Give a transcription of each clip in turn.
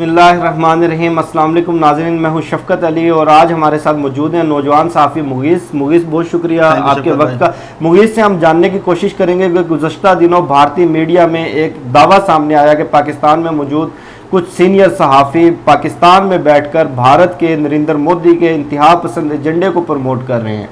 बिस्मिल्लाहिर्रहमानिर्रहीम। अस्सलाम वालेकुम नाज़रीन, मैं हूं शफकत अली और आज हमारे साथ मौजूद हैं नौजवान सहाफ़ी मुगीस। बहुत शुक्रिया आपके वक्त का। मुगीस से हम जानने की कोशिश करेंगे कि गुज़श्ता दिनों भारतीय मीडिया में एक दावा सामने आया कि पाकिस्तान में मौजूद कुछ सीनियर सहाफ़ी पाकिस्तान में बैठकर भारत के नरेंद्र मोदी के इंतहा पसंद एजेंडे को प्रमोट कर रहे हैं।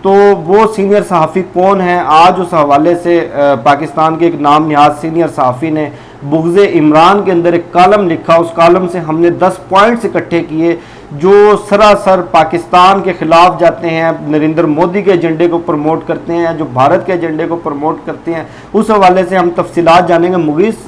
तो वो सीनियर सहाफ़ी कौन है? आज उस हवाले से पाकिस्तान के एक नाम निहाज सीनियर सहाफ़ी ने बुग़्ज़े इमरान के अंदर एक कॉलम लिखा। उस कॉलम से हमने 10 पॉइंट्स इकट्ठे किए जो सरासर पाकिस्तान के ख़िलाफ़ जाते हैं, नरेंद्र मोदी के एजेंडे को प्रमोट करते हैं, जो भारत के एजेंडे को प्रमोट करते हैं। उस हवाले से हम तफसीलात जानेंगे। मुगीस,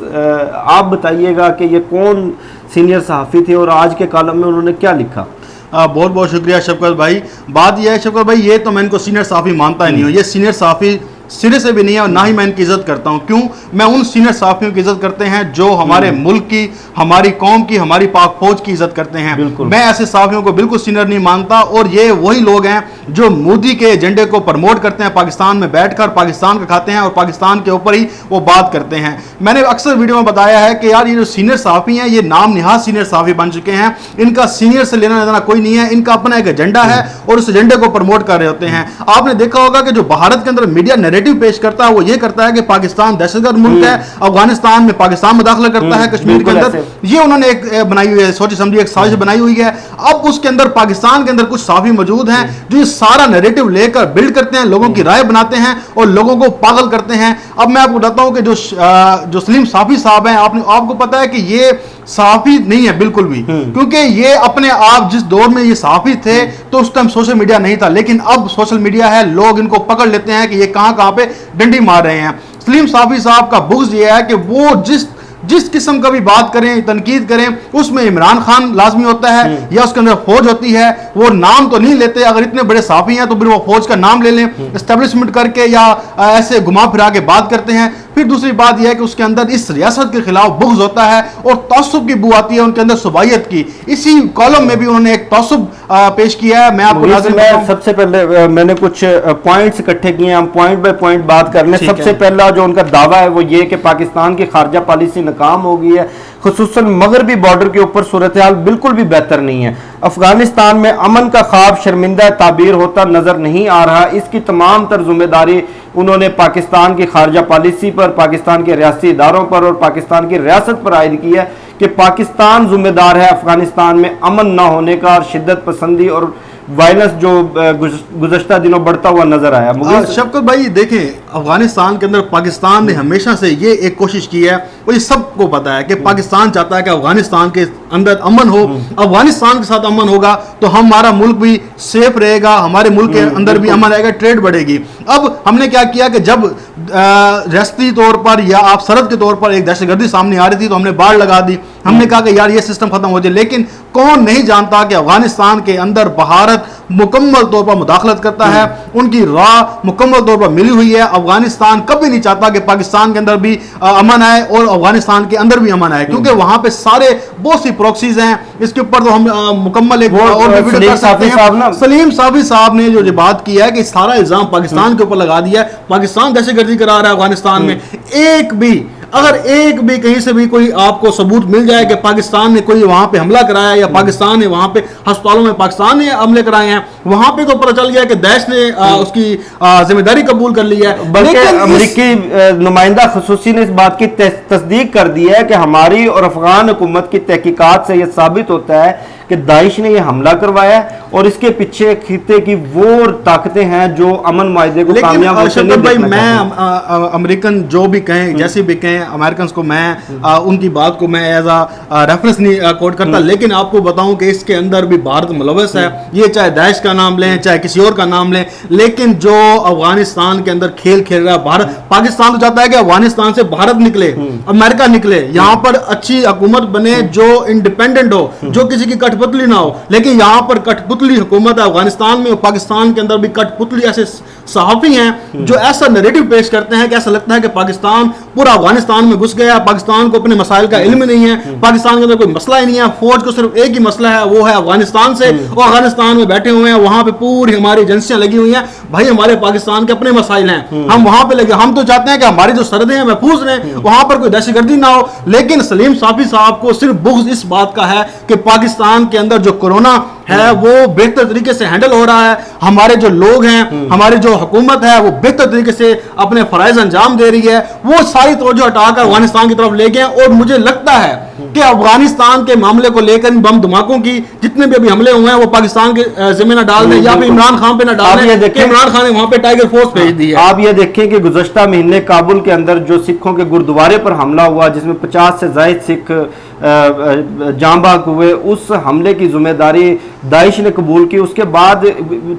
आप बताइएगा कि ये कौन सीनियर सहाफ़ी थे और आज के कॉलम में उन्होंने क्या लिखा? बहुत बहुत शुक्रिया शफकत भाई। बात यह है शफकत भाई, ये तो मैं इनको सीनियर सहाफ़ी मानता ही नहीं हूँ। ये सीनियर सहाफ़ी सिरे से भी नहीं है और ना ही मैं इनकी इज्जत करता हूँ। क्यों? मैं उन सीनियर सहाफ़ियों की इज्जत करते हैं जो हमारे मुल्क की, हमारी कौम की, हमारी पाक फौज की इज्जत करते हैं। मैं ऐसे सहाफ़ियों को बिल्कुल सीनियर नहीं मानता और ये वही लोग हैं जो मोदी के एजेंडे को प्रमोट करते हैं, पाकिस्तान में बैठकर पाकिस्तान का खाते हैं और पाकिस्तान के ऊपर ही वो बात करते हैं। मैंने अक्सर वीडियो में बताया है कि यार ये जो सीनियर सहाफ़ी हैं ये नाम निहाज सीनियर सहाफ़ी बन चुके हैं। इनका सीनियर से लेना देना कोई नहीं है, इनका अपना एक एजेंडा है और उस एजेंडे को प्रमोट कर रहे होते हैं। आपने देखा होगा कि जो भारत के अंदर मीडिया नैरेटिव पेश करता है वो ये करता है कि पाकिस्तान दहशतगर्द मुल्क है, अफगानिस्तान में पाकिस्तान मुदाखला करता है, कश्मीर के अंदर ये उन्होंने एक बनाई हुई है, सोची समझी एक साजिश बनाई हुई है। अब उसके अंदर पाकिस्तान के अंदर कुछ सहाफ़ी मौजूद हैं जो ये सारा नैरेटिव लेकर बिल्ड करते हैं, लोगों की राय बनाते हैं और लोगों को पागल करते हैं। अब मैं आपको बताता हूं कि जो सलीम साफ़ी साहब हैं, आपको पता है कि ये सहाफ़ी नहीं है बिल्कुल भी, क्योंकि ये अपने आप जिस दौर में ये सहाफ़ी थे तो उस टाइम सोशल मीडिया नहीं था, लेकिन अब सोशल मीडिया है, लोग इनको पकड़ लेते हैं कि ये कहां पे डंडी मार रहे हैं। सलीम साफ़ी साहब का बुग़्ज़ ये है कि वो जिस किस्म का भी बात करें, तनकीद करें, उसमें इमरान खान लाजमी होता है या उसके अंदर फौज होती है। वो नाम तो नहीं लेते, अगर इतने बड़े सहाफ़ी हैं तो फिर वो फौज का नाम ले लें, एस्टेब्लिशमेंट करके या ऐसे घुमा फिरा के बात करते हैं। फिर दूसरी बात यह है कि उसके अंदर इस रियासत के खिलाफ बुग़्ज़ होता है और तअस्सुब की बू आती है उनके अंदर, सुबाइयत की। इसी कॉलम में भी उन्होंने एक तअस्सुब पेश किया है। मैं आपको सबसे पहले मैंने कुछ पॉइंट्स इकट्ठे किए हैं, हम पॉइंट बाय पॉइंट बात कर लें। सबसे पहला जो उनका दावा है वो ये कि पाकिस्तान की खारजा पॉलिसी नाकाम हो गई है, खुसूसन मगरबी बॉर्डर के ऊपर सूरत हाल बिल्कुल भी बेहतर नहीं है। अफगानिस्तान में अमन का ख्वाब शर्मिंदा ताबीर होता नजर नहीं आ रहा। इसकी तमाम तर जिम्मेदारी उन्होंने पाकिस्तान की खारजा पॉलिसी पर, पाकिस्तान के रियासी इदारों पर और पाकिस्तान की रियासत पर आयद की है कि पाकिस्तान जिम्मेदार है अफगानिस्तान में अमन ना होने का और शिद्दत पसंदी और वायलेंस जो गुज़श्ता दिनों बढ़ता हुआ नजर आया। शफकत भाई देखें, अफगानिस्तान के अंदर पाकिस्तान ने हमेशा से ये एक कोशिश की है और ये सबको पता है कि पाकिस्तान चाहता है कि अफगानिस्तान के अंदर अमन हो। अफगानिस्तान के साथ अमन होगा तो हमारा मुल्क भी सेफ रहेगा, हमारे मुल्क के अंदर भी अमन रहेगा, ट्रेड बढ़ेगी। अब हमने क्या किया कि जब रियासती तौर पर या आप सरहद के तौर पर एक दहशतगर्दी सामने आ रही थी तो हमने बाढ़ लगा दी। हमने कहा कि यार ये सिस्टम खत्म हो जाए, लेकिन कौन नहीं जानता कि अफगानिस्तान के अंदर भारत मुकम्मल तौर पर मुदाखलत करता है, उनकी राह मुकम्मल तौर पर मिली हुई है। अफगानिस्तान कभी नहीं चाहता कि पाकिस्तान के अंदर भी अमन आए और अफगानिस्तान के अंदर भी अमन आए, क्योंकि वहां पे सारे बहुत सी प्रॉक्सीज हैं। इसके ऊपर तो हम मुकम्मल एक और भी वीडियो कर सकते हैं। सलीम साफ़ी साहब ने जो बात की है कि सारा इल्जाम पाकिस्तान के ऊपर लगा दिया है, पाकिस्तान दहशतगर्दी करा रहा है अफगानिस्तान में। अगर एक भी कहीं से भी कोई आपको सबूत मिल जाए कि पाकिस्तान ने कोई वहां पे हमला कराया या पाकिस्तान ने वहां पे अस्पतालों में पाकिस्तान ने हमले कराए हैं, वहां पे तो पता चल गया कि देश ने उसकी जिम्मेदारी कबूल कर ली है। बल्कि अमेरिकी नुमाइंदा खुसूसी ने इस बात की तस्दीक कर दी है कि हमारी और अफगान हुकूमत की तहकीकात से यह साबित होता है कि दाइश ने यह हमला करवाया और इसके पीछे खिते की वो ताकतें हैं जो अमन मायदे को कामयाब होते नहीं देखना चाहते। मैं अमेरिकन जो भी कहें, जैसे भी कहें, अमेरिकन को मैं उनकी बात को मैं एज आ रेफरेंस नहीं कोट करता, लेकिन आपको बताऊं कि इसके अंदर भी भारत मुलव्वस है। ये चाहे दाइश का नाम लें, चाहे किसी और का नाम लें, लेकिन जो अफगानिस्तान के अंदर खेल खेल रहा है भारत, पाकिस्तान तो चाहता है कि अफगानिस्तान से भारत निकले, अमेरिका निकले, यहाँ पर अच्छी हुकूमत बने जो इंडिपेंडेंट हो, जो किसी की कठपुतली ना हो। लेकिन यहाँ पर कठपुतली हुकूमत है अफगानिस्तान में, और पाकिस्तान के अंदर भी कठपुतली ऐसे सहाफ़ी हैं जो ऐसा नैरेटिव पेश करते हैं कि ऐसा लगता है कि पाकिस्तान पूरा अफगानिस्तान अफगानिस्तान में घुस गया, पाकिस्तान को अपने मसाइल का इल्म नहीं है, पाकिस्तान के अंदर कोई मसला ही नहीं है, फौज को सिर्फ एक ही मसला है, वो है अफगानिस्तान से, और अफगानिस्तान में बैठे हुए हैं, वहां पे पूरी हमारी एजेंसियां लगी हुई हैं। भाई हमारे पाकिस्तान के अपने मसाइल हैं, हम वहां पे लगे, हम तो चाहते हैं कि हमारी जो सरहदें हैं महफूज रहें, वहां पर कोई दहशतगर्दी ना हो। लेकिन सलीम साफी साहब को सिर्फ बुग़्ज़ इस बात का है कि पाकिस्तान के अंदर जो कोरोना है वो बेहतर तरीके से हैंडल हो रहा है, हमारे जो लोग हैं, हमारी जो हुकूमत है वो बेहतर तरीके से अपने फराइज अंजाम दे रही है, वो सारी तवज्जो हटाकर अफगानिस्तान की तरफ ले गए। और मुझे लगता है कि अफगानिस्तान के मामले को लेकर इन बम धमाकों की जितने भी अभी हमले हुए हैं वो पाकिस्तान के जिम्मे न डाल दें या फिर इमरान खान पे न डाल दें। इमरान खान ने वहां पे टाइगर फोर्स भेज दी है। आप ये देखें कि गुज़श्ता महीने काबुल के अंदर जो सिखों के गुरुद्वारे पर हमला हुआ, जिसमें 50 से ज़ायद सिख जाँ बाग हुए, उस हमले की जिम्मेदारी दाइश ने कबूल की। उसके बाद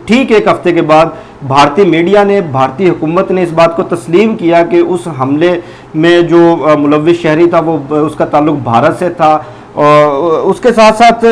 ठीक एक हफ्ते के बाद भारतीय मीडिया ने, भारतीय हुकूमत ने इस बात को तस्लीम किया कि उस हमले में जो मुलव्विस शहरी था वो उसका ताल्लुक भारत से था। और उसके साथ साथ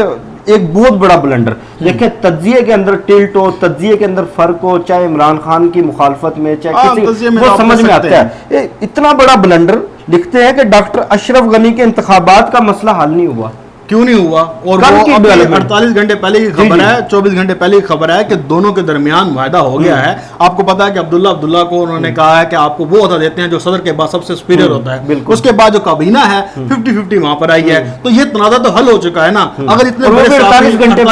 एक बहुत बड़ा ब्लंडर देखिए, तज्जिए के अंदर टिल्ट हो, तज्जिए के अंदर फर्क हो, चाहे इमरान खान की मुखालफत में, चाहे किसी में, वो समझ में आता है। इतना बड़ा ब्लंडर लिखते हैं कि डॉक्टर अशरफ गनी के इंतखाबात का मसला हल नहीं हुआ। क्यों नहीं हुआ? और वो 48 घंटे पहले की खबर है, 24 घंटे पहले की खबर है कि दोनों के दरमियान मुआहदा हो गया है। आपको पता है कि अब्दुल्ला को उन्होंने कहा है कि आपको वो अहदा देते हैं जो सदर के बाद सबसे सुपीरियर होता है। उसके बाद जो काबीना है 50-50 वहां पर आई है, तो ये तनाज़ा तो हल हो चुका है ना। अगर इतने बड़े 48 घंटे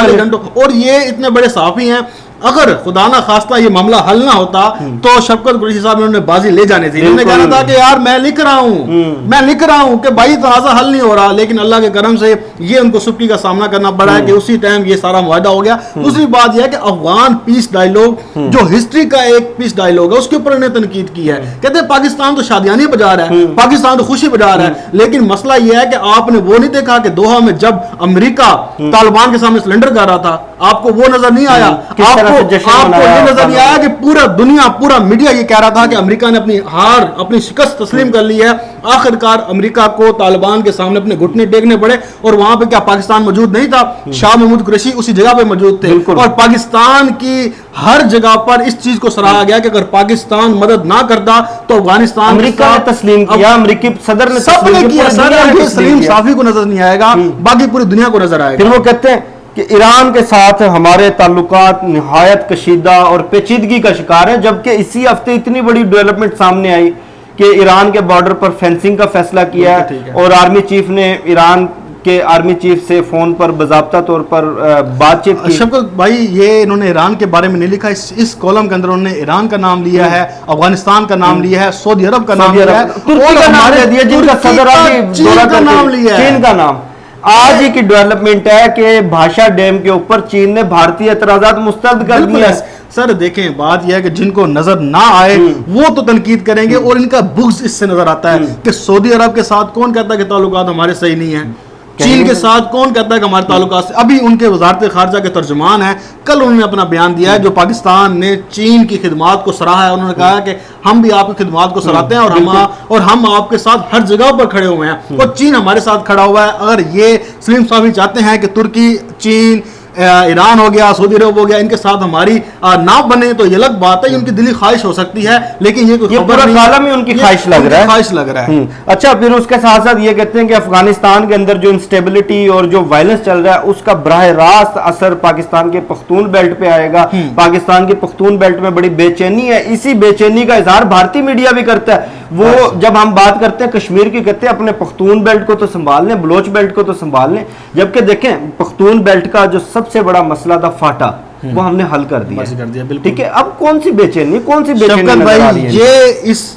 और ये इतने बड़े साफी हैं, अगर खुदा ना खास्ता ये मामला हल ना होता तो शफकत कुरैशी साहब ने उन्होंने बाजी ले जानी थी। उन्होंने कहना था कि यार मैं लिख रहा हूं कि भाई तनाज़ा हल नहीं हो रहा, लेकिन अल्लाह के करम से ये उनको सुबकी का सामना करना पड़ा है कि उसी टाइम ये सारा मुआहदा हो गया। दूसरी बात यह है कि अफगान पीस डायलॉग जो हिस्ट्री का एक पीस डायलॉग है उसके ऊपर उन्होंने तनकीद की है। कहते हैं पाकिस्तान तो शादियां नहीं बजा रहा है, पाकिस्तान तो खुशी बजा रहा है, लेकिन मसला यह है कि आपने वो नहीं देखा कि दोहा में जब अमेरिका तालिबान के सामने सिलेंडर कर रहा था, आपको वो नजर नहीं आया। आपको ये नजर नहीं आया कि पूरा दुनिया, पूरा मीडिया ये कह रहा था कि अमेरिका ने अपनी हार, अपनी शिकस्त तस्लीम कर ली है। आखिरकार अमेरिका को तालिबान के सामने अपने घुटने टेकने पड़े। और वहां पे क्या पाकिस्तान मौजूद नहीं था? शाह महमूद कुरैशी उसी जगह पे मौजूद थे। और पाकिस्तान की हर जगह पर इस चीज को सराहा गया कि अगर पाकिस्तान मदद ना करता तो अफगानिस्तान, अमेरिका ने तस्लीम किया, अमेरिकी सदर ने सबने किया। सलीम साफी को नजर नहीं आएगा, बाकी पूरी दुनिया को नजर आएगा। फिर वो कहते हैं कि ईरान के साथ हमारे ताल्लुकात निहायत कशीदा और पेचीदगी का शिकार है, जबकि इसी हफ्ते इतनी बड़ी डेवलपमेंट सामने आई कि ईरान के बॉर्डर पर फेंसिंग का फैसला किया है और आर्मी चीफ ने ईरान के आर्मी चीफ से फोन पर बाज़ाब्ता तौर पर बातचीत की। शफकत भाई ये इन्होंने ईरान के बारे में नहीं लिखा, इस कॉलम के अंदर उन्होंने ईरान का नाम लिया है, अफगानिस्तान का नाम लिया है, सऊदी अरब का नाम लिया है, तुर्की का नाम ले दिया, जिनका सदर चीन का नाम लिया है, चीन का नाम। आज ही की डेवलपमेंट है कि भाषा डैम के ऊपर चीन ने भारतीय एतराजात मुस्तरद कर दिया। सर देखें, बात यह है कि जिनको नजर ना आए वो तो तनकीद करेंगे, और इनका बुग़्ज़ इससे नजर आता है कि सऊदी अरब के साथ कौन कहता है कि ताल्लुकात हमारे सही नहीं है, चीन के साथ कौन कहता है कि हमारे ताल्लुकात से। अभी उनके वजारत खारजा के तर्जुमान है, कल उन्होंने अपना बयान दिया है जो पाकिस्तान ने चीन की खिदमात को सराहा है। उन्होंने कहा कि हम भी आपकी खिदमात को सराहते हैं और हम आपके साथ हर जगह पर खड़े हुए हैं, और चीन हमारे साथ खड़ा हुआ है। अगर ये सलीम साफी चाहते हैं कि तुर्की, चीन, ईरान हो गया, सऊदी अरब हो गया, इनके साथ हमारी ना बने तो ये अलग बात है, ये उनकी दिली ख्वाहिश हो सकती है, लेकिन ये पूरा कालम ही उनकी ख्वाहिश लग रहा है। अच्छा, फिर उसके साथ साथ ये कहते हैं कि अफगानिस्तान के अंदर जो इंस्टेबिलिटी और जो वायलेंस चल रहा है उसका बराह रास्त असर पाकिस्तान के पख्तून बेल्ट पे आएगा। पाकिस्तान की पख्तून बेल्ट में बड़ी बेचैनी है, इसी बेचैनी का इजहार भारतीय मीडिया भी करता है। वो जब हम बात करते हैं कश्मीर की, कहते हैं अपने पख्तून बेल्ट को तो संभाल लें, बलोच बेल्ट को तो संभाल लें, जबकि देखें पख्तून बेल्ट का जो सबसे बड़ा मसला था फाटा, वो हमने हल कर दिया। ठीक है, अब कौन सी बेचैनी भाई,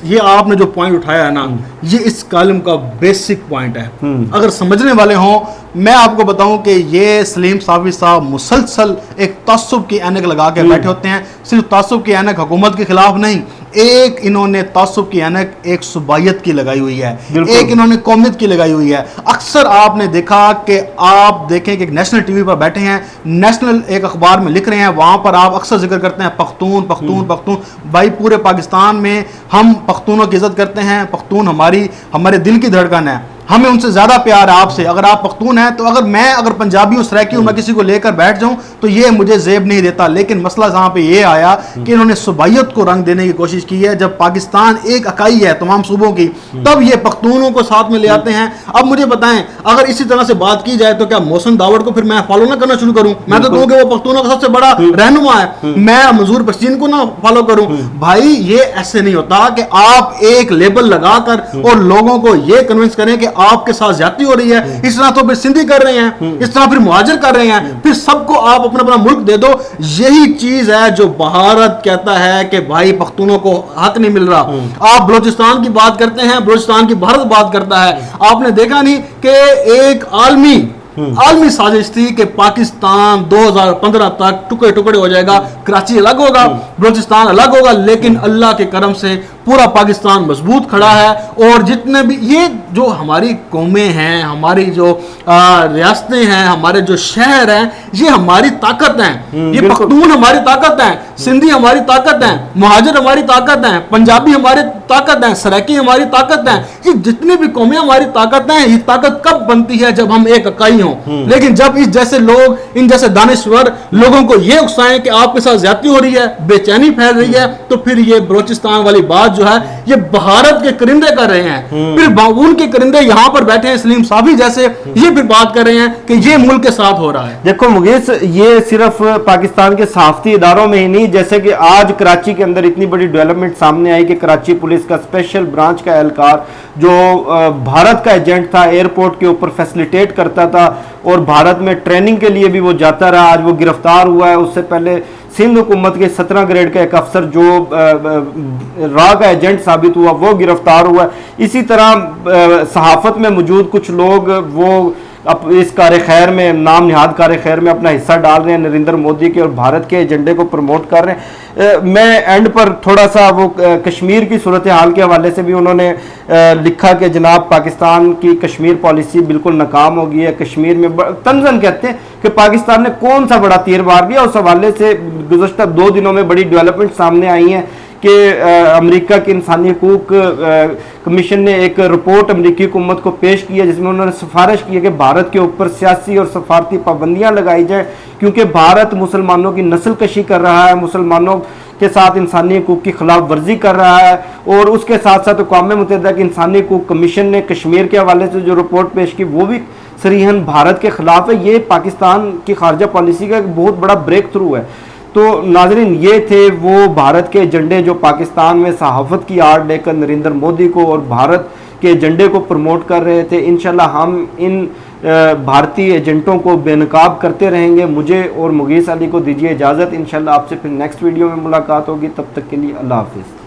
ये आपने जो पॉइंट उठाया है ना, ये इस कॉलम का बेसिक पॉइंट है। अगर समझने वाले हों, मैं आपको बताऊं कि ये सलीम साफी साहब मुसलसल एक तासुब की ऐनक लगा के बैठे होते हैं। सिर्फ तासुब की ऐनक हुकूमत के खिलाफ नहीं, एक इन्होंने तासुब की ऐनक एक सुबायत की लगाई हुई है, एक इन्होंने कौमियत की लगाई हुई है। अक्सर आपने देखा कि आप देखें कि नेशनल टीवी पर बैठे हैं, नेशनल एक अखबार में लिख रहे हैं, वहां पर आप अक्सर जिक्र करते हैं पख्तून पख्तून पख्तून। भाई पूरे पाकिस्तान में हम पख्तूनों की इज्जत करते हैं, पख्तून हमारे दिल की धड़कन है। हमें उनसे ज़्यादा प्यार है आपसे। अगर आप पख्तून हैं तो अगर पंजाबी हूँ, सराइकी हूँ, मैं किसी को लेकर बैठ जाऊँ तो ये मुझे जेब नहीं देता। लेकिन मसला यहाँ पे ये आया कि इन्होंने सुबाइयत को रंग देने की कोशिश की है। जब पाकिस्तान एक इकाई है तमाम सूबों की, तब ये पख्तूनों को साथ में ले आते हैं। अब मुझे बताएं, अगर इसी तरह से बात की जाए तो क्या मोहसिन दावड़ को फिर मैं फॉलो ना करना शुरू करूं? मैं तो कहूं कि वो पख्तूनों का सबसे बड़ा रहनुमा है, मैं मंजूर पश्तीन को ना फॉलो करूं? भाई ये ऐसे नहीं होता कि आप एक लेबल लगाकर और लोगों को ये कन्विंस करें कि आपके साथ ज्यादती हो रही है। इस तरह तो फिर सिंधी कर रहे हैं, इस तरह फिर मुहाजिर कर रहे हैं, फिर सबको आप अपना अपना मुल्क दे दो। यही चीज है जो भारत कहता है कि भाई पख्तूनों को हक नहीं मिल रहा। आप बलोचिस्तान की बात करते हैं, बलोचिस्तान की भारत बात करता है। आपने देखा नहीं कि एक आलमी साजिश थी कि पाकिस्तान 2015 तक टुकड़े टुकड़े हो जाएगा, कराची अलग होगा, बलोचिस्तान अलग होगा। लेकिन अल्लाह के करम से पूरा पाकिस्तान मजबूत खड़ा है। और जितने भी ये जो हमारी कौमें हैं, हमारी जो रियासतें हैं, हमारे जो शहर हैं, ये हमारी ताकत हैं। ये पख्तून हमारी ताकत हैं, सिंधी हमारी ताकत हैं, मुहाजिर हमारी ताकत हैं, पंजाबी हमारी ताकत हैं, सराइकी हमारी ताकत हैं। ये जितनी भी कौमें हमारी ताकत हैं, ये ताकत कब बनती है? जब हम एक इकाई हों। लेकिन जब इस जैसे लोग, इन जैसे दानिश्वर लोगों को ये उकसाएं कि आपके साथ ज्यादती हो रही है, बेचैनी फैल रही है, तो फिर ये बलोचिस्तान वाली बात जो है ये भारत के करिंदे कर रहे हैं। फिर बाबून के करिंदे यहां पर बैठे हैं, सलीम साफी जैसे, ये फिर बात कर रहे हैं कि ये मुल्क के साथ हो रहा है। देखो मुगीस, ये सिर्फ पाकिस्तान के सहाफती इदारों में ही नहीं, जैसे कि आज कराची के अंदर इतनी बड़ी डेवलपमेंट सामने आई कि कराची पुलिस का स्पेशल ब्रांच का एहलकार जो भारत का एजेंट था, एयरपोर्ट के ऊपर फैसिलिटेट करता था और भारत में ट्रेनिंग के लिए भी वो जाता रहा, आज वो गिरफ्तार हुआ है। उससे पहले सिंध हुकूमत के 17 ग्रेड का एक अफसर जो रा का एजेंट साबित हुआ, वो गिरफ्तार हुआ। इसी तरह सहाफत में मौजूद कुछ लोग वो अब इस कार्य खैर में, नाम निहाद कार्य खैर में अपना हिस्सा डाल रहे हैं, नरेंद्र मोदी के और भारत के एजेंडे को प्रमोट कर रहे हैं। मैं एंड पर थोड़ा सा वो कश्मीर की सूरत हाल के हवाले से भी उन्होंने लिखा कि जनाब पाकिस्तान की कश्मीर पॉलिसी बिल्कुल नाकाम हो गई है। कश्मीर में तंजन कहते हैं कि पाकिस्तान ने कौन सा बड़ा तीर मार दिया। उस हवाले से गुज़श्ता 2 दिनों में बड़ी डेवलपमेंट सामने आई हैं कि अमेरिका के इंसानी हकूक कमीशन ने एक रिपोर्ट अमेरिकी हुकूमत को पेश की है, जिसमें उन्होंने सिफारिश की है कि भारत के ऊपर सियासी और सफारती पाबंदियां लगाई जाए, क्योंकि भारत मुसलमानों की नस्ल कशी कर रहा है, मुसलमानों के साथ इंसानी हकूक की खिलाफ वर्जी कर रहा है। और उसके साथ साथ अक़वाम मुत्तहिदा के इंसानी हकूक कमीशन ने कश्मीर के हवाले से जो रिपोर्ट पेश की, वो भी सरीहन भारत के खिलाफ है। ये पाकिस्तान की खारजा पॉलिसी का एक बहुत बड़ा ब्रेक थ्रू है। तो नाजरीन, ये थे वो भारत के एजेंडे जो पाकिस्तान में सहाफत की आड़ लेकर नरेंद्र मोदी को और भारत के एजेंडे को प्रमोट कर रहे थे। इंशाल्लाह हम इन भारतीय एजेंटों को बेनकाब करते रहेंगे। मुझे और मुगीस अली को दीजिए इजाज़त। इंशाल्लाह आपसे फिर नेक्स्ट वीडियो में मुलाकात होगी। तब तक के लिए अल्लाह हाफिज़।